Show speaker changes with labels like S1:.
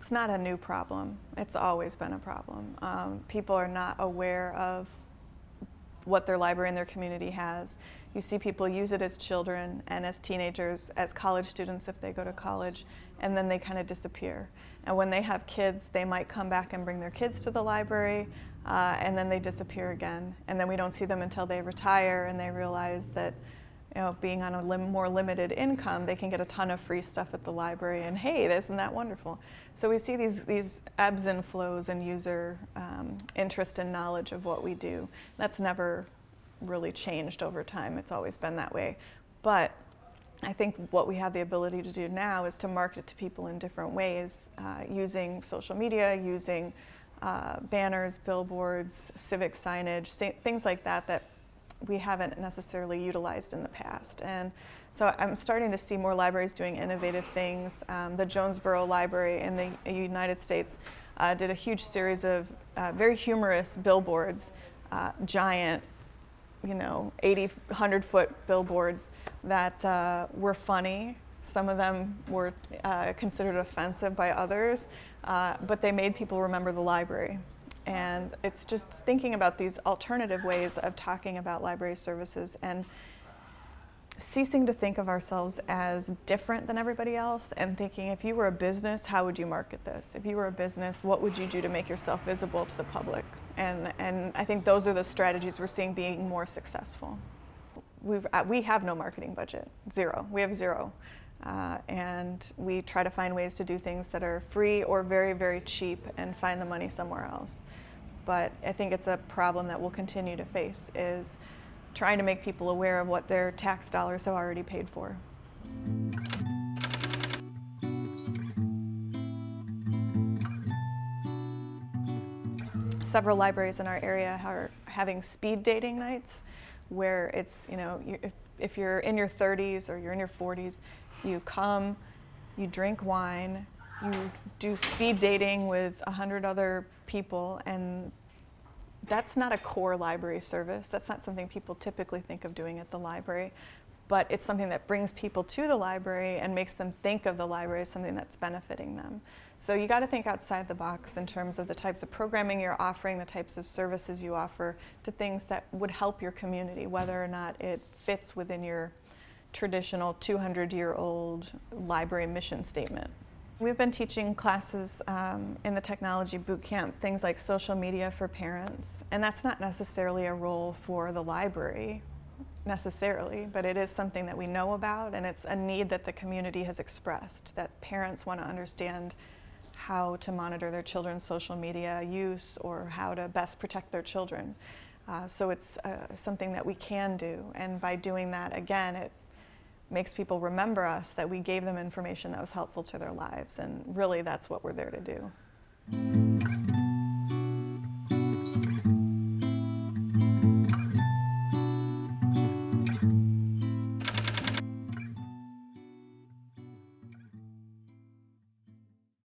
S1: It's not a new problem. It's always been a problem. People are not aware of what their library in their community has. You see people use it as children and as teenagers, as college students if they go to college, and then they kind of disappear. And when they have kids, they might come back and bring their kids to the library, and then they disappear again. And then we don't see them until they retire and they realize that, you know, being on a more limited income, they can get a ton of free stuff at the library, and hey, isn't that wonderful? So we see these ebbs and flows in user interest and knowledge of what we do. That's never really changed over time. It's always been that way. But I think what we have the ability to do now is to market to people in different ways, using social media, using banners, billboards, civic signage, things like that that we haven't necessarily utilized in the past. And so I'm starting to see more libraries doing innovative things. The Jonesboro Library in the United States did a huge series of very humorous billboards, giant, 80, 100-foot billboards that were funny. Some of them were considered offensive by others, but they made people remember the library. And it's just thinking about these alternative ways of talking about library services and ceasing to think of ourselves as different than everybody else, and thinking, if you were a business, how would you market this? If you were a business, what would you do to make yourself visible to the public? And I think those are the strategies we're seeing being more successful. We have no marketing budget, zero. We have zero. And we try to find ways to do things that are free or very, very cheap and find the money somewhere else. But I think it's a problem that we'll continue to face, is trying to make people aware of what their tax dollars have already paid for. Several libraries in our area are having speed dating nights, where it's, if you're in your 30s or you're in your 40s, you come, you drink wine, you do speed dating with 100 other people, and that's not a core library service. That's not something people typically think of doing at the library, but it's something that brings people to the library and makes them think of the library as something that's benefiting them. So you got to think outside the box in terms of the types of programming you're offering, the types of services you offer to things that would help your community, whether or not it fits within your traditional 200-year-old library mission statement. We've been teaching classes in the technology boot camp, things like social media for parents, and that's not necessarily a role for the library necessarily, but it is something that we know about, and it's a need that the community has expressed, that parents want to understand how to monitor their children's social media use or how to best protect their children. So it's something that we can do, and by doing that, again, it makes people remember us, that we gave them information that was helpful to their lives, and really that's what we're there to do.